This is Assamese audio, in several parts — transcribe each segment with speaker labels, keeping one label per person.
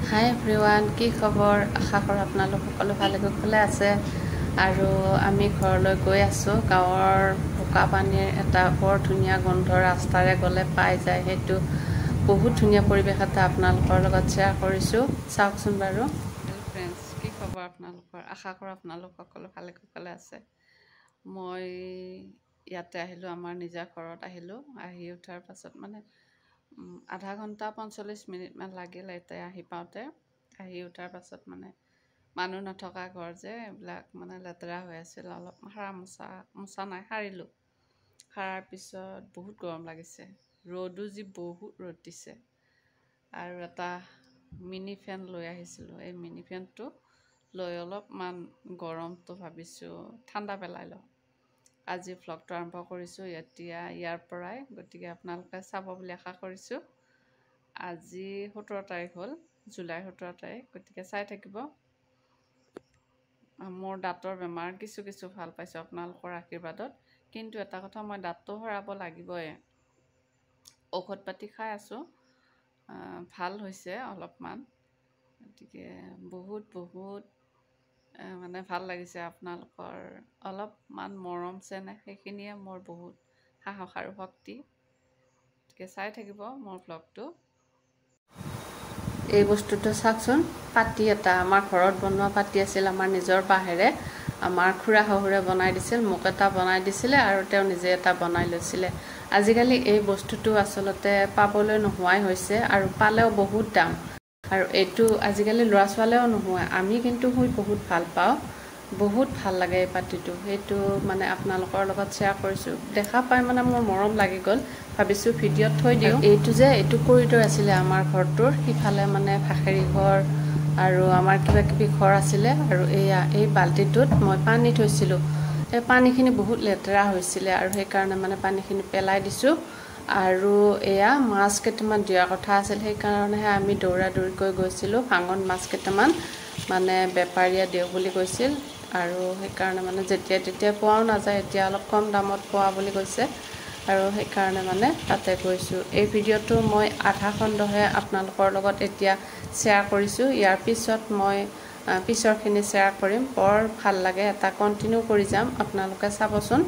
Speaker 1: হাই এভৰিৱান, কি খবৰ? আশা কৰোঁ আপোনালোক সকলো ভালে কুশলে আছে। আৰু আমি ঘৰলৈ গৈ আছোঁ। গাঁৱৰ বোকা পানীৰ এটা বৰ ধুনীয়া গোন্ধ ৰাস্তাৰে গ'লে পাই যায়। সেইটো বহুত ধুনীয়া পৰিৱেশ এটা আপোনালোকৰ লগত শ্বেয়াৰ কৰিছোঁ। চাওকচোন বাৰু। হেল্ল' ফ্ৰেণ্ডছ, কি খবৰ আপোনালোকৰ? আশা কৰোঁ আপোনালোক সকলো ভালে কুশলে আছে। মই ইয়াতে আহিলোঁ, আমাৰ নিজা ঘৰত আহিলোঁ। আহি উঠাৰ পাছত মানে আধা ঘণ্টা ৪৫ মিনিটমান লাগিল এতিয়া আহি পাওঁতে। আহি উঠাৰ পাছত মানে মানুহ নথকা ঘৰ যে, এইবিলাক মানে লেতেৰা হৈ আছিল। অলপ মোচা নাই, সাৰিলোঁ। সাৰাৰ পিছত বহুত গৰম লাগিছে। ৰ'দো যি বহুত ৰ'দ দিছে। আৰু এটা মিনি ফেন লৈ আহিছিলোঁ। এই মিনি ফেনটো লৈ অলপমান গৰমটো ভাবিছোঁ ঠাণ্ডা পেলাই লওঁ। আজি ভ্লগটো আৰম্ভ কৰিছোঁ এতিয়া ইয়াৰ পৰাই, গতিকে আপোনালোকে চাব বুলি আশা কৰিছোঁ। আজি 17 তাৰিখ হ'ল, জুলাইৰ 17 তাৰিখ, গতিকে চাই থাকিব। মোৰ দাঁতৰ বেমাৰ কিছু ভাল পাইছোঁ আপোনালোকৰ আশীৰ্বাদত। কিন্তু এটা কথা, মই দাঁতটো সৰাব লাগিবই। ঔষধ পাতি খাই আছোঁ, ভাল হৈছে অলপমান। গতিকে বহুত মানে ভাল লাগিছে। আপোনালোকৰ অলপমান মৰম চেনেহ, সেইখিনিয়ে মোৰ বহুত সাহস আৰু শক্তি। গতিকে চাই থাকিব মোৰ ভ্লগটো। এই বস্তুটো চাওকচোন, পাতি এটা আমাৰ ঘৰত বনোৱা পাতি আছিল। আমাৰ নিজৰ বাঁহেৰে আমাৰ খুৰা শহুৰে বনাই দিছিল। মোক এটা বনাই দিছিলে আৰু তেওঁ নিজে এটা বনাই লৈছিলে। আজিকালি এই বস্তুটো আচলতে পাবলৈ নোহোৱাই হৈছে, আৰু পালেও বহুত দাম। আৰু এইটো আজিকালি ল'ৰা ছোৱালীয়েও নোহোৱাই। আমি কিন্তু শুই বহুত ভাল পাওঁ, বহুত ভাল লাগে এই পাতিটো। সেইটো মানে আপোনালোকৰ লগত শ্বেয়াৰ কৰিছোঁ। দেখা পাই মানে মোৰ মৰম লাগি গ'ল, ভাবিছোঁ ভিডিঅ'ত থৈ দিওঁ। এইটো কৰিডৰ আছিলে আমাৰ ঘৰটোৰ, সিফালে মানে ভাখেৰী ঘৰ আৰু আমাৰ কিবাকিবি ঘৰ আছিলে। আৰু এই বাল্টিটোত মই পানী থৈছিলোঁ। এই পানীখিনি বহুত লেতেৰা হৈছিলে, আৰু সেইকাৰণে মানে পানীখিনি পেলাই দিছোঁ। আৰু এয়া মাছ কেইটামান দিয়াৰ কথা আছিল, সেইকাৰণেহে আমি দৌৰাদৌৰিকৈ গৈছিলোঁ। ভাঙন মাছ কেইটামান মানে বেপাৰীয়ে দিওঁ বুলি কৈছিল, আৰু সেইকাৰণে মানে যেতিয়া তেতিয়া পোৱাও নাযায়। এতিয়া অলপ কম দামত পোৱা বুলি কৈছে, আৰু সেইকাৰণে মানে তাতে গৈছোঁ। এই ভিডিঅ'টো মই আধা খণ্ডহে আপোনালোকৰ লগত এতিয়া শ্বেয়াৰ কৰিছোঁ। ইয়াৰ পিছত মই পিছৰখিনি শ্বেয়াৰ কৰিম। বৰ ভাল লাগে, এটা কণ্টিনিউ কৰি যাম। আপোনালোকে চাবচোন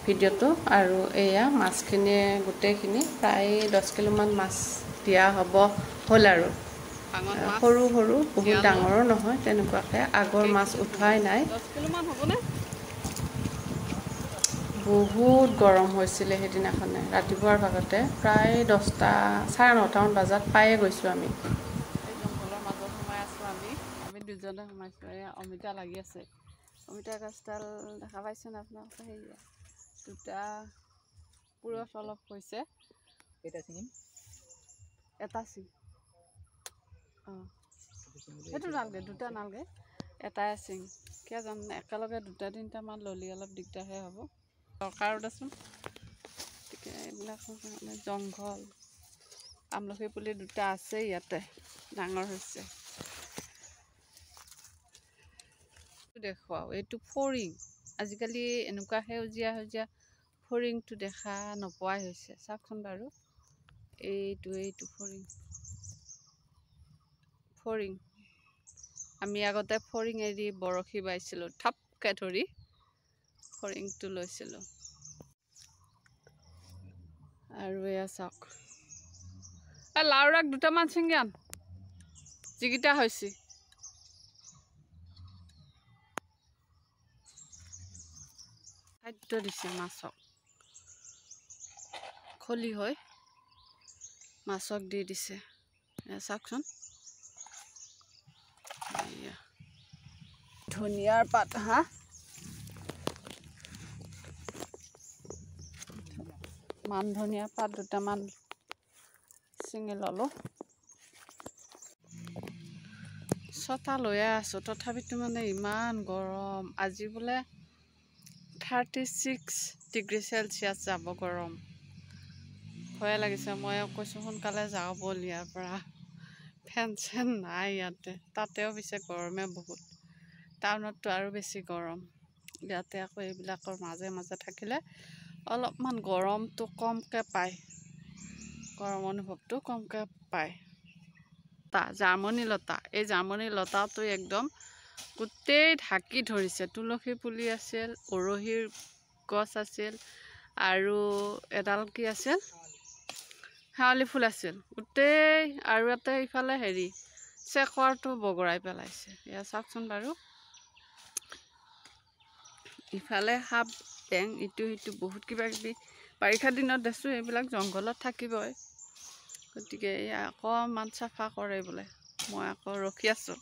Speaker 1: ভিডিঅ'টো। আৰু এয়া মাছখিনি গোটেইখিনি প্ৰায় 10 কিলোমান মাছ দিয়া হ'ল। আৰু সৰু বহুত ডাঙৰো নহয়, তেনেকুৱাকৈ আগৰ মাছ উঠোৱাই নাই।
Speaker 2: 10 কিলোমান হ'বনে?
Speaker 1: বহুত গৰম হৈছিলে সেইদিনাখনে। ৰাতিপুৱাৰ ভাগতে প্ৰায় 10টা, 9:30মান বজাত পায়ে গৈছোঁ আমি।
Speaker 2: এই জংঘলৰ মাজত সোমাই আছোঁ আমি দুজনে সোমাইছোঁ। এয়া অমিতা লাগি আছে। অমিতা গছডাল দেখা পাইছেনে আপোনালোকে? সেয়া দুটা পুৰঠ অলপ হৈছে। এটা চিঙ। সেইটো নালাগে, দুটা নালাগে, এটাই চিঙ। কিয় জানে, একেলগে 2-3টামান ল'লি অলপ দিগদাৰহে হ'ব। দৰকাৰো দেচোন। গতিকে এইবিলাক মানে জংঘল। আমলখি পুলি 2টা আছে ইয়াতে, ডাঙৰ হৈছে। দেখুৱাও, এইটো ফৰিং। আজিকালি এনেকুৱা সেউজীয়া ফৰিংটো দেখা নোপোৱাই হৈছে। চাওকচোন বাৰু, এইটো ফৰিং। আমি আগতে ফৰিং এৰি বৰশী বাইছিলোঁ, থাপকৈ ধৰি ফৰিংটো লৈছিলোঁ। আৰু এয়া চাওক, লাওৰাগ 2টামান ছিঙি আন, যিকেইটা হৈছে। খাদ্য দিছে মাছক, খলি হয় মাছক দি দিছে। চাওকচোন, ধনিয়াৰ পাত, মান ধনিয়াৰ পাত 2টামান ছিঙি ল'লোঁ। ছটা লৈয়ে আছোঁ, তথাপিতো মানে ইমান গৰম। আজি বোলে 36 ডিগ্ৰী চেলচিয়াছ যাব গৰম। ভয়ে লাগিছে। মই কৈছোঁ সোনকালে যাওঁ ব'ল ইয়াৰ পৰা, ফেন চেন নাই ইয়াতে। তাতেও পিছে গৰমে বহুত। টাউনততো আৰু বেছি গৰম। ইয়াতে আকৌ এইবিলাকৰ মাজে থাকিলে অলপমান গৰমটো কমকৈ পায়, গৰম অনুভৱটো কমকৈ পায়। লতা জামনি লতা এই জামনি লতাটো একদম গোটেই ঢাকি ধৰিছে তুলসী পুলি আছিল উৰহীৰ গছ আছিল আৰু এডাল কি আছিল শেৱালি ফুল আছিল গোটেই আৰু এটা ইফালে হেৰি চেকৰটো বগৰাই পেলাইছে এয়া চাওকচোন বাৰু ইফালে সাপ বেং ইটো সিটো বহুত কিবা কিবি বাৰিষা দিনত দেখিছোঁ এইবিলাক জংঘলত থাকিবই গতিকে এয়া অকণমান চাফা কৰে বোলে মই আকৌ ৰখি আছোঁ